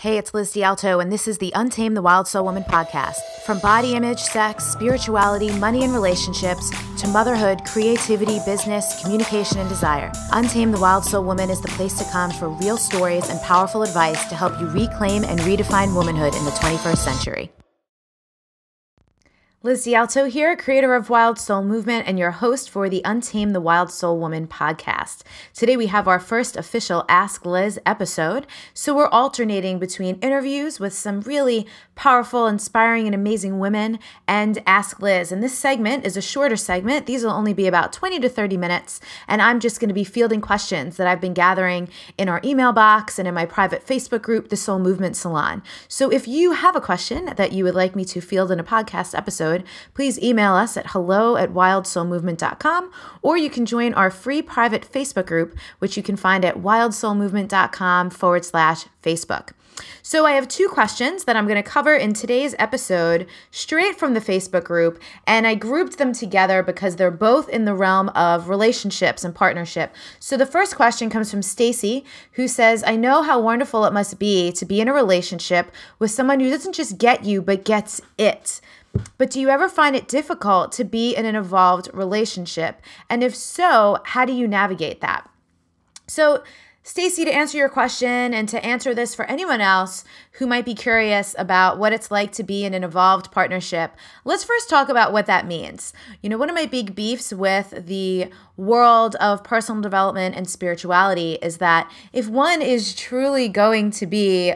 Hey, it's Liz DiAlto, and this is the Untamed the Wild Soul Woman podcast. From body image, sex, spirituality, money and relationships, to motherhood, creativity, business, communication, and desire, Untamed the Wild Soul Woman is the place to come for real stories and powerful advice to help you reclaim and redefine womanhood in the 21st century. Liz DiAlto here, creator of Wild Soul Movement and your host for the Untamed the Wild Soul Woman podcast. Today we have our first official Ask Liz episode, so we're alternating between interviews with some really powerful, inspiring, and amazing women and Ask Liz. And this segment is a shorter segment. These will only be about 20 to 30 minutes, and I'm just going to be fielding questions that I've been gathering in our email box and in my private Facebook group, The Soul Movement Salon. So if you have a question that you would like me to field in a podcast episode, please email us at hello@wildsoulmovement.com, or you can join our free private Facebook group, which you can find at wildsoulmovement.com/Facebook. So I have two questions that I'm going to cover in today's episode straight from the Facebook group, and I grouped them together because they're both in the realm of relationships and partnership. So the first question comes from Stacy, who says, I know how wonderful it must be to be in a relationship with someone who doesn't just get you, but gets it. But do you ever find it difficult to be in an evolved relationship? And if so, how do you navigate that? So, Stacy, to answer your question and to answer this for anyone else who might be curious about what it's like to be in an evolved partnership, let's first talk about what that means. You know, one of my big beefs with the world of personal development and spirituality is that if one is truly going to be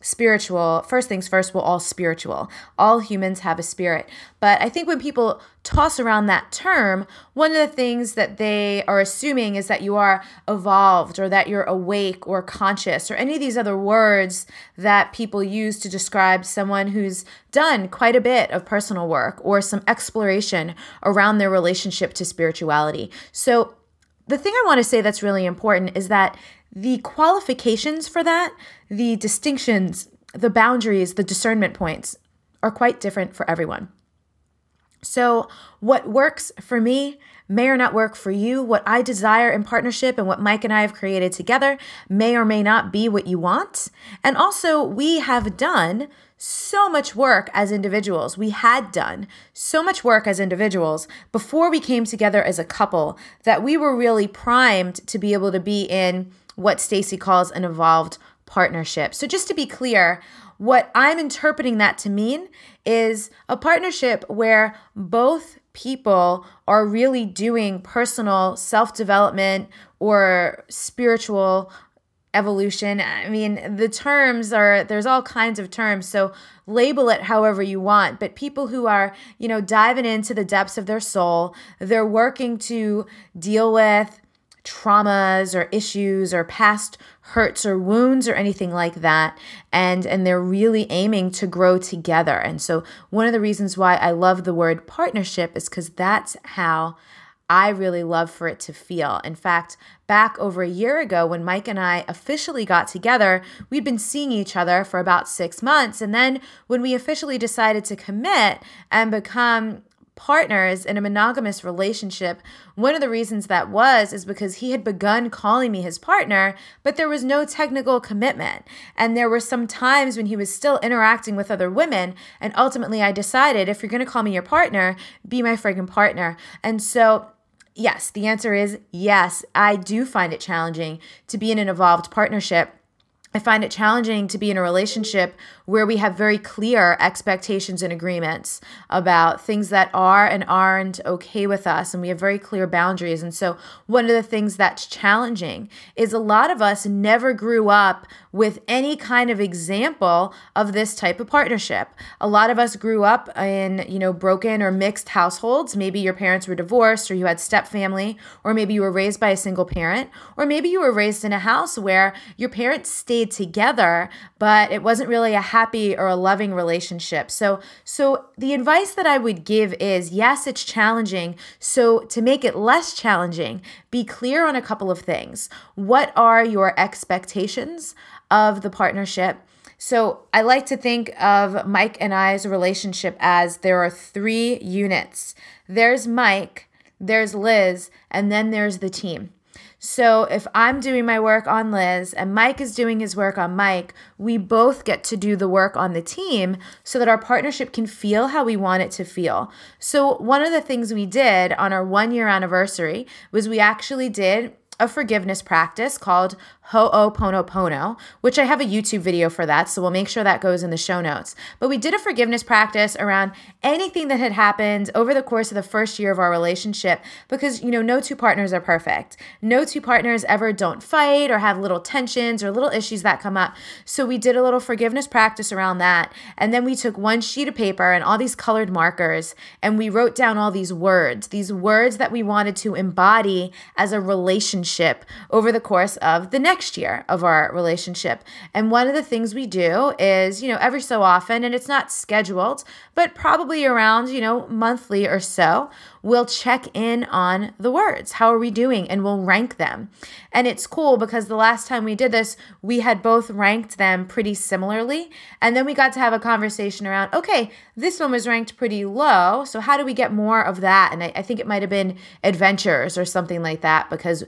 spiritual, first things first, we're all spiritual. All humans have a spirit. But I think when people toss around that term, one of the things that they are assuming is that you are evolved or that you're awake or conscious or any of these other words that people use to describe someone who's done quite a bit of personal work or some exploration around their relationship to spirituality. So the thing I want to say that's really important is that the qualifications for that, the distinctions, the boundaries, the discernment points are quite different for everyone. So what works for me may or not work for you. What I desire in partnership and what Mike and I have created together may or may not be what you want. And also, we have done so much work as individuals. We had done so much work as individuals before we came together as a couple that we were really primed to be able to be in what Stacy calls an evolved partnership. So just to be clear, what I'm interpreting that to mean is a partnership where both people are really doing personal self-development or spiritual evolution. I mean, the terms there's all kinds of terms, so label it however you want, but people who are, diving into the depths of their soul, they're working to deal with traumas or issues or past hurts or wounds or anything like that. And they're really aiming to grow together. And so one of the reasons why I love the word partnership is because that's how I really love for it to feel. In fact, back over a year ago when Mike and I officially got together, we'd been seeing each other for about 6 months. And then when we officially decided to commit and become partners in a monogamous relationship, one of the reasons that is because he had begun calling me his partner, but there was no technical commitment. And there were some times when he was still interacting with other women. And ultimately I decided, if you're going to call me your partner, be my friggin' partner. And so yes, the answer is yes, I do find it challenging to be in an evolved partnership. I find it challenging to be in a relationship where we have very clear expectations and agreements about things that are and aren't okay with us, and we have very clear boundaries. And so one of the things that's challenging is a lot of us never grew up with any kind of example of this type of partnership. A lot of us grew up in, broken or mixed households. Maybe your parents were divorced, or you had step family, or maybe you were raised by a single parent, or maybe you were raised in a house where your parents stayed together, but it wasn't really a happy or a loving relationship. So the advice that I would give is, yes, it's challenging. So to make it less challenging, be clear on a couple of things. What are your expectations of the partnership? So I like to think of Mike and I's relationship as there are 3 units. There's Mike, there's Liz, and then there's the team. So if I'm doing my work on Liz and Mike is doing his work on Mike, we both get to do the work on the team so that our partnership can feel how we want it to feel. So one of the things we did on our 1-year anniversary was we actually did a forgiveness practice called Ho'oponopono, which I have a YouTube video for that, so we'll make sure that goes in the show notes. But we did a forgiveness practice around anything that had happened over the course of the first year of our relationship because, no two partners are perfect. No two partners ever don't fight or have little tensions or little issues that come up. So we did a little forgiveness practice around that. And then we took one sheet of paper and all these colored markers and we wrote down all these words that we wanted to embody as a relationship over the course of the next year of our relationship. And one of the things we do is, every so often, and it's not scheduled, but probably around, monthly or so, we'll check in on the words. How are we doing? And we'll rank them. And it's cool because the last time we did this, we had both ranked them pretty similarly. And then we got to have a conversation around, okay, this one was ranked pretty low. So how do we get more of that? And I think it might have been adventures or something like that because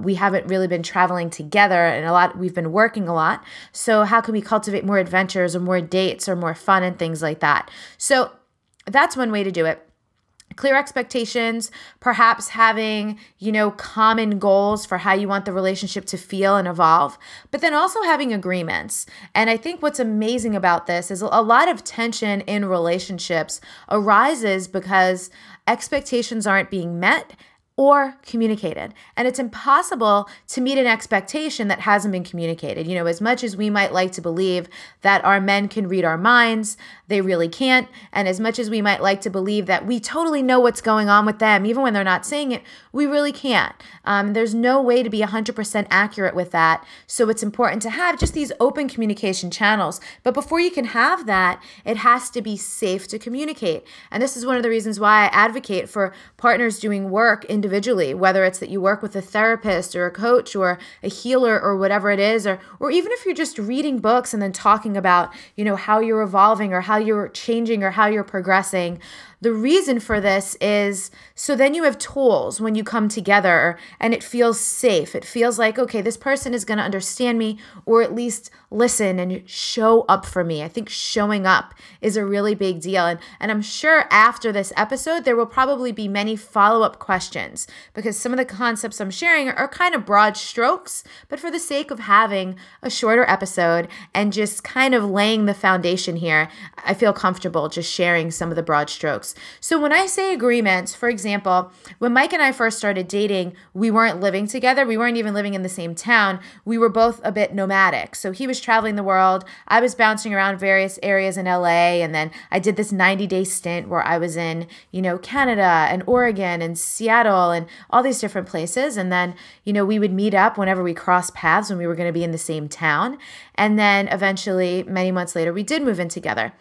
we haven't really been traveling together and we've been working a lot. So how can we cultivate more adventures or more dates or more fun and things like that? So that's one way to do it. Clear expectations, perhaps having, common goals for how you want the relationship to feel and evolve, but then also having agreements. And I think what's amazing about this is a lot of tension in relationships arises because expectations aren't being met or communicated. And it's impossible to meet an expectation that hasn't been communicated. As much as we might like to believe that our men can read our minds, they really can't. And as much as we might like to believe that we totally know what's going on with them, even when they're not saying it, we really can't. There's no way to be 100% accurate with that. So it's important to have just these open communication channels. But before you can have that, it has to be safe to communicate. And this is one of the reasons why I advocate for partners doing work individually, whether it's that you work with a therapist or a coach or a healer or whatever it is, or even if you're just reading books and then talking about, how you're evolving or how you're changing or how you're progressing. The reason for this is so then you have tools when you come together and it feels safe. It feels like, okay, this person is going to understand me or at least listen and show up for me. I think showing up is a really big deal. And I'm sure after this episode, there will probably be many follow-up questions because some of the concepts I'm sharing are kind of broad strokes, but for the sake of having a shorter episode and just kind of laying the foundation here, I feel comfortable just sharing some of the broad strokes. So when I say agreements, for example, when Mike and I first started dating, we weren't living together. We weren't even living in the same town. We were both a bit nomadic. So he was traveling the world. I was bouncing around various areas in LA. And then I did this 90-day stint where I was in, Canada and Oregon and Seattle and all these different places. And then, we would meet up whenever we crossed paths when we were going to be in the same town. And then eventually, many months later, we did move in together.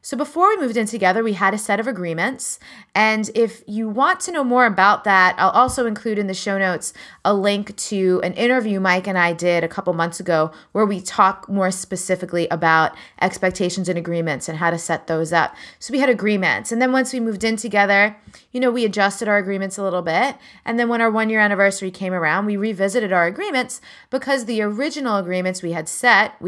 So before we moved in together, we had a set of agreements. And if you want to know more about that, I'll also include in the show notes a link to an interview Mike and I did a couple months ago where we talk more specifically about expectations and agreements and how to set those up. So we had agreements. And then once we moved in together, we adjusted our agreements a little bit. And then when our 1-year anniversary came around, we revisited our agreements because the original agreements we had set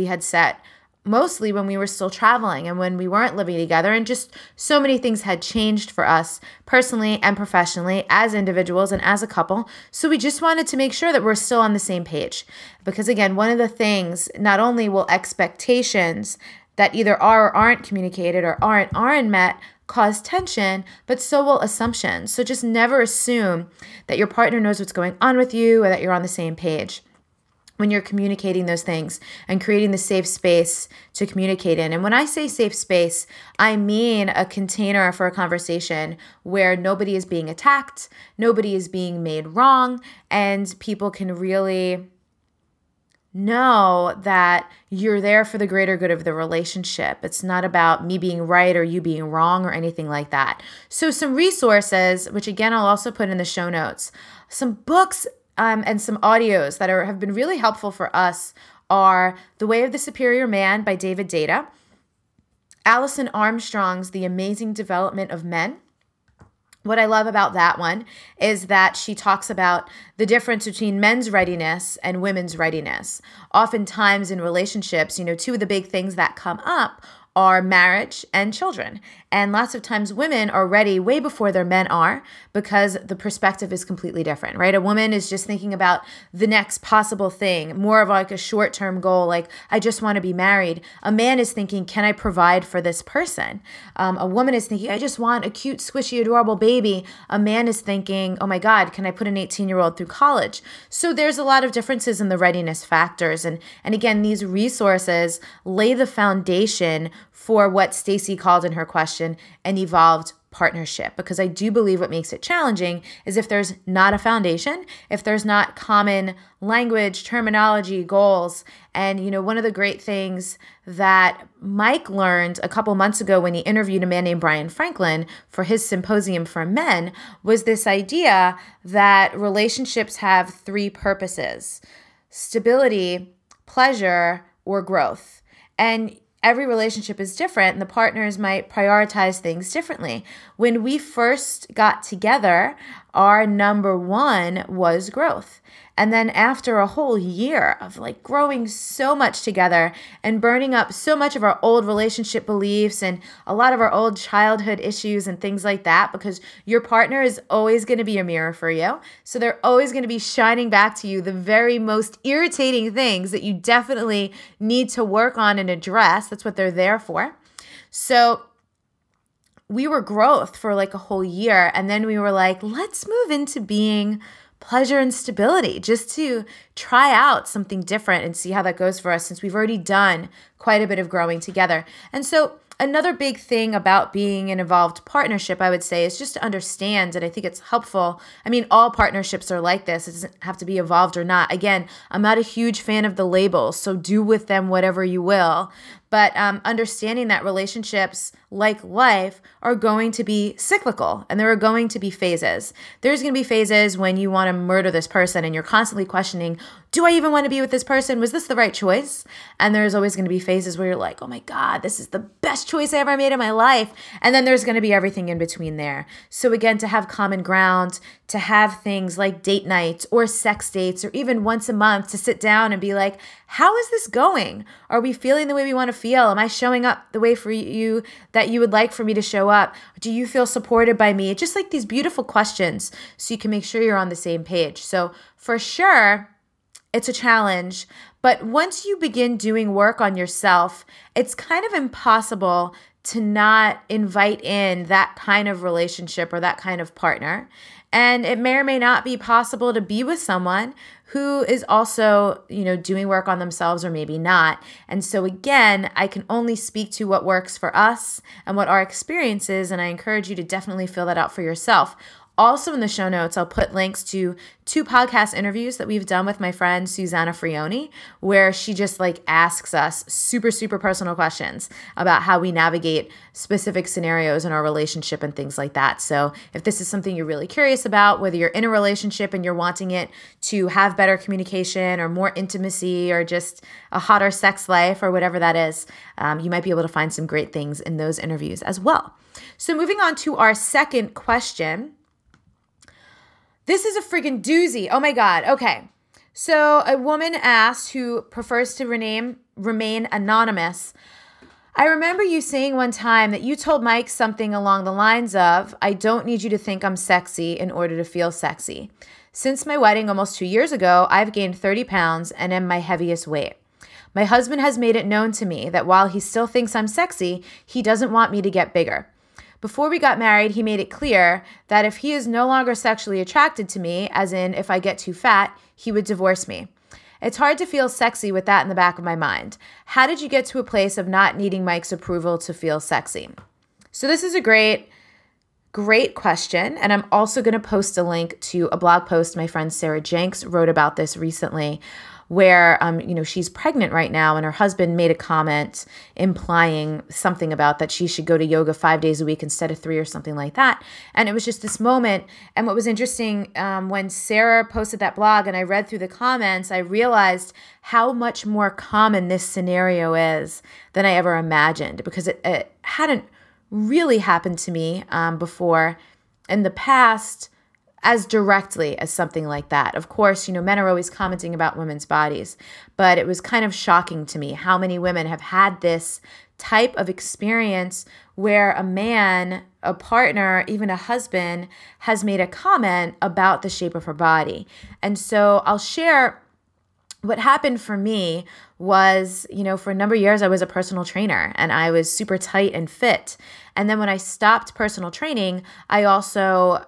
mostly when we were still traveling and when we weren't living together, and just so many things had changed for us personally and professionally as individuals and as a couple. So we just wanted to make sure that we're still on the same page. Because again, one of the things, not only will expectations that either are or aren't communicated or aren't met cause tension, but so will assumptions. So just never assume that your partner knows what's going on with you or that you're on the same page when you're communicating those things and creating the safe space to communicate in. And when I say safe space, I mean a container for a conversation where nobody is being attacked, nobody is being made wrong, and people can really know that you're there for the greater good of the relationship. It's not about me being right or you being wrong or anything like that. So some resources, which again, I'll also put in the show notes, some books and some audios that have been really helpful for us are The Way of the Superior Man by David Data, Alison Armstrong's The Amazing Development of Men, What I love about that one is that she talks about the difference between men's readiness and women's readiness. Oftentimes in relationships, two of the big things that come up are marriage and children. And lots of times women are ready way before their men are because the perspective is completely different, right? A woman is just thinking about the next possible thing, more of like a short-term goal, like I just want to be married. A man is thinking, can I provide for this person? A woman is thinking, I just want a cute, squishy, adorable baby. A man is thinking, oh my God, can I put an 18-year-old through college? So there's a lot of differences in the readiness factors. And again, these resources lay the foundation for what Stacy called in her question an evolved partnership, because I do believe what makes it challenging is if there's not a foundation, if there's not common language, terminology, goals. And, one of the great things that Mike learned a couple months ago when he interviewed a man named Brian Franklin for his symposium for men was this idea that relationships have three purposes: stability, pleasure, or growth. And every relationship is different, and the partners might prioritize things differently. When we first got together, our number one was growth. And then after a whole year of like growing so much together and burning up so much of our old relationship beliefs and a lot of our old childhood issues and things like that, because your partner is always going to be a mirror for you. So they're always going to be shining back to you the very most irritating things that you definitely need to work on and address. That's what they're there for. So we were growth for like a whole year. And then we were like, let's move into being pleasure and stability, just to try out something different and see how that goes for us, since we've already done quite a bit of growing together. And so another big thing about being an evolved partnership, I would say, is just to understand, and I think it's helpful. I mean, all partnerships are like this. It doesn't have to be evolved or not. Again, I'm not a huge fan of the labels, so do with them whatever you will. But understanding that relationships, like life, are going to be cyclical, and there are going to be phases. There's going to be phases when you want to murder this person and you're constantly questioning, do I even want to be with this person? Was this the right choice? And there's always going to be phases where you're like, oh my God, this is the best choice I ever made in my life. And then there's going to be everything in between there. So again, to have common ground, to have things like date nights or sex dates, or even once a month to sit down and be like, how is this going? Are we feeling the way we want to feel? Am I showing up the way for you that you would like for me to show up? Do you feel supported by me? Just like these beautiful questions so you can make sure you're on the same page. So for sure, it's a challenge. But once you begin doing work on yourself, it's kind of impossible to not invite in that kind of relationship or that kind of partner. And it may or may not be possible to be with someone who is also, doing work on themselves, or maybe not. And so again, I can only speak to what works for us and what our experience is, and I encourage you to definitely fill that out for yourself. Also in the show notes, I'll put links to 2 podcast interviews that we've done with my friend Susanna Frioni, where she just asks us super, super personal questions about how we navigate specific scenarios in our relationship and things like that. So if this is something you're really curious about, whether you're in a relationship and you're wanting it to have better communication or more intimacy or just a hotter sex life or whatever that is, you might be able to find some great things in those interviews as well. So moving on to our second question. This is a freaking doozy. Oh my God. Okay. So a woman asked, who prefers to remain anonymous, I remember you saying one time that you told Mike something along the lines of, I don't need you to think I'm sexy in order to feel sexy. Since my wedding almost 2 years ago, I've gained 30 pounds and am my heaviest weight. My husband has made it known to me that while he still thinks I'm sexy, he doesn't want me to get bigger. Before we got married, he made it clear that if he is no longer sexually attracted to me, as in if I get too fat, he would divorce me. It's hard to feel sexy with that in the back of my mind. How did you get to a place of not needing Mike's approval to feel sexy? So this is a great question. And I'm also going to post a link to a blog post my friend Sarah Jenks wrote about this recently, where, she's pregnant right now and her husband made a comment implying something about that she should go to yoga 5 days a week instead of 3 or something like that. And it was just this moment. And what was interesting, when Sarah posted that blog and I read through the comments, I realized how much more common this scenario is than I ever imagined, because it hadn't really happened to me before. in the past as directly as something like that. Of course, men are always commenting about women's bodies, but it was kind of shocking to me how many women have had this type of experience where a man, a partner, even a husband has made a comment about the shape of her body. And so I'll share what happened for me was, for a number of years, I was a personal trainer and I was super tight and fit. And then when I stopped personal training, I also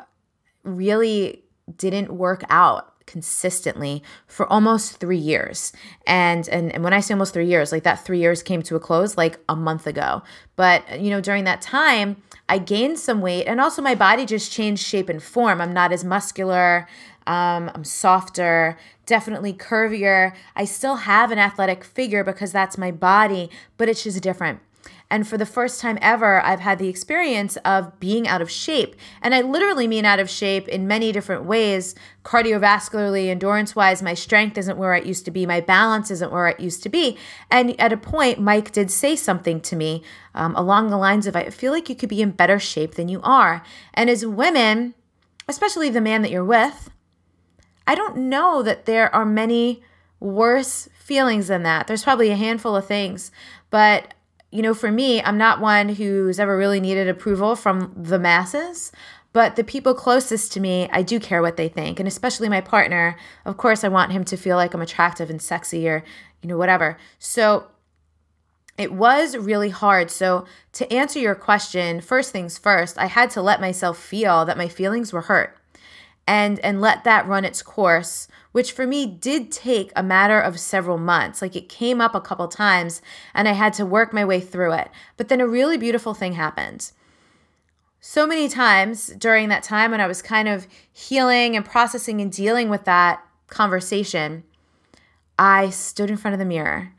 really didn't work out consistently for almost 3 years. And when I say almost 3 years, like that 3 years came to a close like a month ago. But, during that time, I gained some weight and also my body just changed shape and form. I'm not as muscular. I'm softer, definitely curvier. I still have an athletic figure because that's my body, but it's just different. And for the first time ever, I've had the experience of being out of shape. And I literally mean out of shape in many different ways. Cardiovascularly, endurance-wise, my strength isn't where it used to be. My balance isn't where it used to be. And at a point, Mike did say something to me along the lines of, I feel like you could be in better shape than you are. And as women, especially the man that you're with, I don't know that there are many worse feelings than that. There's probably a handful of things. But for me, I'm not one who's ever really needed approval from the masses, but the people closest to me, I do care what they think. And especially my partner, of course, I want him to feel like I'm attractive and sexy or, whatever. So it was really hard. So to answer your question, first things first, I had to let myself feel that my feelings were hurt and let that run its course, which for me did take a matter of several months. Like it came up a couple times and I had to work my way through it. But then a really beautiful thing happened. So many times during that time when I was kind of healing and processing and dealing with that conversation, I stood in front of the mirror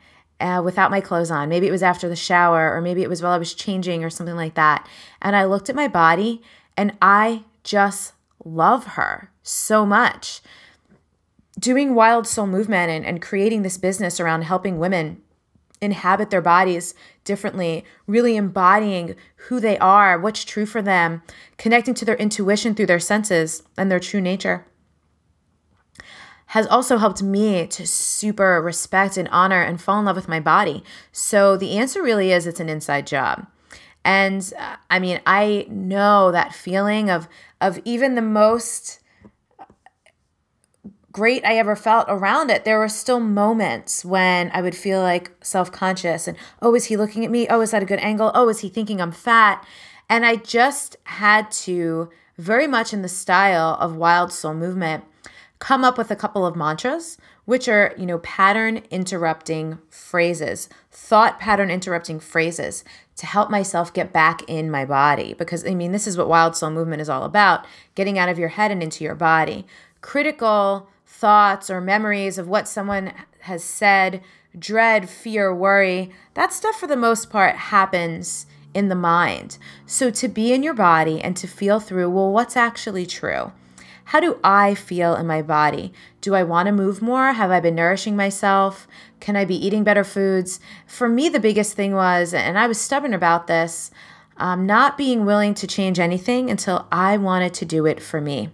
without my clothes on. Maybe it was after the shower or maybe it was while I was changing or something like that. And I looked at my body and I just love her so much. Doing Wild Soul Movement and creating this business around helping women inhabit their bodies differently, really embodying who they are, what's true for them, connecting to their intuition through their senses and their true nature, has also helped me to super respect and honor and fall in love with my body. So the answer really is it's an inside job. And I know that feeling of even the most great I ever felt around it. There were still moments when I would feel like self-conscious and, oh, is he looking at me? Oh, is that a good angle? Oh, is he thinking I'm fat? And I just had to, very much in the style of Wild Soul Movement, come up with a couple of mantras, which are, pattern interrupting phrases, thought pattern interrupting phrases to help myself get back in my body. Because, this is what Wild Soul Movement is all about, getting out of your head and into your body. Critical thoughts or memories of what someone has said, dread, fear, worry, that stuff for the most part happens in the mind. So to be in your body and to feel through, well, what's actually true? How do I feel in my body? Do I want to move more? Have I been nourishing myself? Can I be eating better foods? For me, the biggest thing was, and I was stubborn about this, not being willing to change anything until I wanted to do it for me.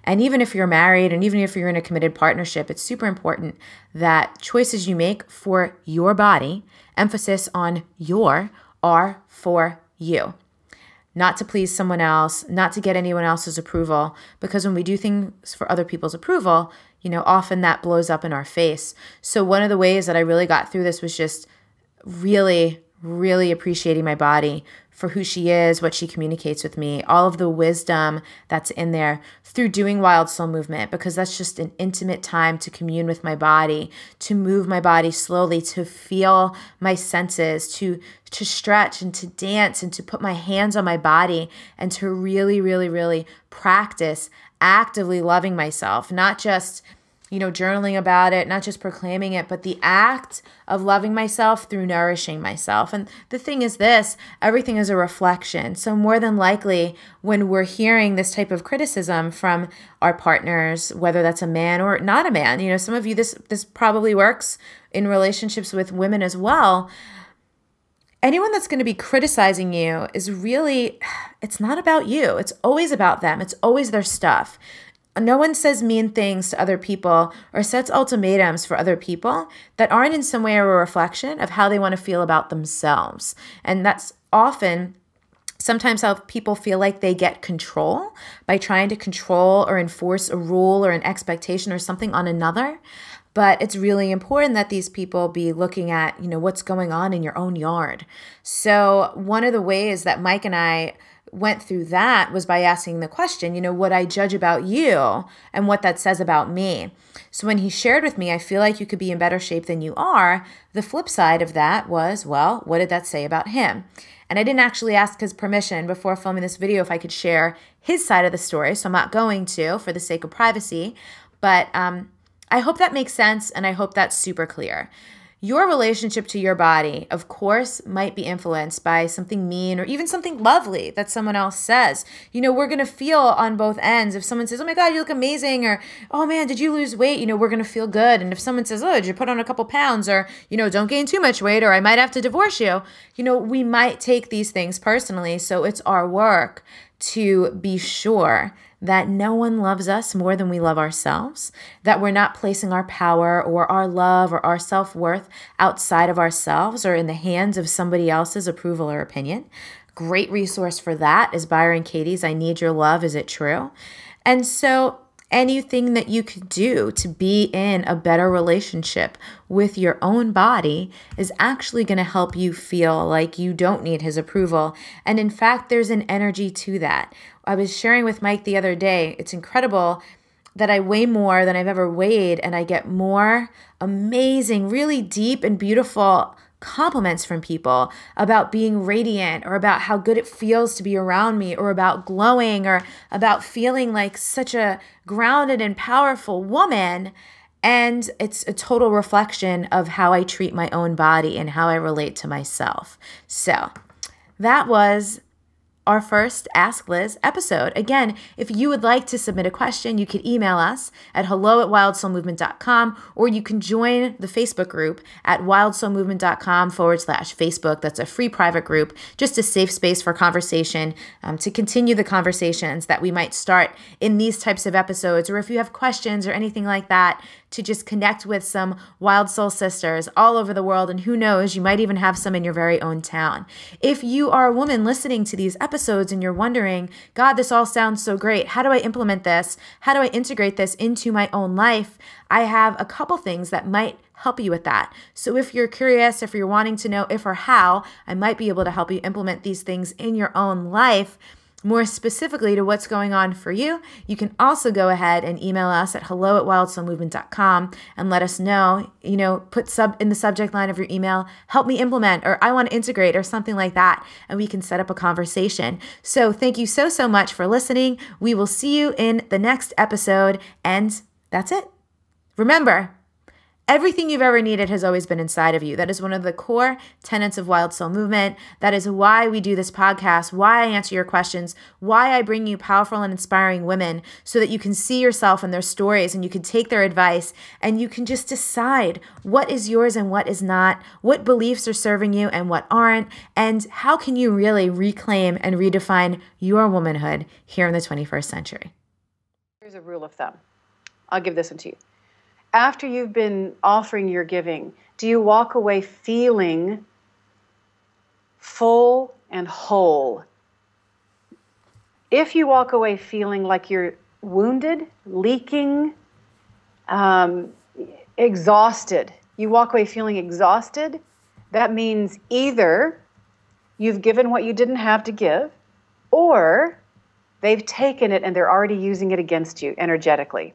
And even if you're married and even if you're in a committed partnership, it's super important that choices you make for your body, emphasis on your, are for you. Not to please someone else, not to get anyone else's approval, because when we do things for other people's approval, often that blows up in our face. So one of the ways that I really got through this was just really, really appreciating my body for who she is, what she communicates with me, all of the wisdom that's in there through doing Wild Soul Movement, because that's just an intimate time to commune with my body, to move my body slowly, to feel my senses, to stretch and to dance and to put my hands on my body and to really, really, really practice actively loving myself, not just journaling about it, not just proclaiming it, but the act of loving myself through nourishing myself. And the thing is this, everything is a reflection. So more than likely, when we're hearing this type of criticism from our partners, whether that's a man or not a man, some of you, this probably works in relationships with women as well. anyone that's going to be criticizing you is really, it's not about you. It's always about them. It's always their stuff. No one says mean things to other people or sets ultimatums for other people that aren't in some way a reflection of how they want to feel about themselves. And that's often sometimes how people feel like they get control by trying to control or enforce a rule or an expectation or something on another. But it's really important that these people be looking at, what's going on in your own yard. So one of the ways that Mike and I went through that was by asking the question, what I judge about you and what that says about me. So when he shared with me, I feel like you could be in better shape than you are, the flip side of that was, well, what did that say about him? And I didn't actually ask his permission before filming this video if I could share his side of the story, so I'm not going to for the sake of privacy. But I hope that makes sense, and I hope that's super clear. Your relationship to your body, of course, might be influenced by something mean or even something lovely that someone else says. We're going to feel on both ends. If someone says, oh my God, you look amazing, or, oh man, did you lose weight? We're going to feel good. And if someone says, oh, did you put on a couple pounds, or, don't gain too much weight, or I might have to divorce you, we might take these things personally. So it's our work to be sure that no one loves us more than we love ourselves, that we're not placing our power or our love or our self-worth outside of ourselves or in the hands of somebody else's approval or opinion. Great resource for that is Byron Katie's I Need Your Love, Is It True? And so anything that you could do to be in a better relationship with your own body is actually going to help you feel like you don't need his approval. And in fact, there's an energy to that. I was sharing with Mike the other day, it's incredible that I weigh more than I've ever weighed, and I get more amazing, really deep and beautiful compliments from people about being radiant or about how good it feels to be around me or about glowing or about feeling like such a grounded and powerful woman. And it's a total reflection of how I treat my own body and how I relate to myself. So that was our first Ask Liz episode. Again, if you would like to submit a question, you could email us at hello@wildsoulmovement.com, or you can join the Facebook group at wildsoulmovement.com/Facebook. That's a free private group, just a safe space for conversation, to continue the conversations that we might start in these types of episodes, or if you have questions or anything like that, to just connect with some Wild Soul sisters all over the world. And who knows, you might even have some in your very own town. If you are a woman listening to these episodes and you're wondering, God, this all sounds so great. How do I implement this? How do I integrate this into my own life? I have a couple things that might help you with that. So if you're curious, if you're wanting to know if or how I might be able to help you implement these things in your own life, more specifically to what's going on for you, you can also go ahead and email us at hello@wildsoulmovement.com and let us know, put in the subject line of your email, help me implement, or I want to integrate, or something like that, and we can set up a conversation. So thank you so, so much for listening. We will see you in the next episode, and that's it. Remember, everything you've ever needed has always been inside of you. That is one of the core tenets of Wild Soul Movement. That is why we do this podcast, why I answer your questions, why I bring you powerful and inspiring women so that you can see yourself in their stories and you can take their advice and you can just decide what is yours and what is not, what beliefs are serving you and what aren't, and how can you really reclaim and redefine your womanhood here in the 21st century. Here's a rule of thumb. I'll give this one to you. After you've been offering your giving, do you walk away feeling full and whole? If you walk away feeling like you're wounded, leaking, exhausted, you walk away feeling exhausted, that means either you've given what you didn't have to give, or they've taken it and they're already using it against you energetically.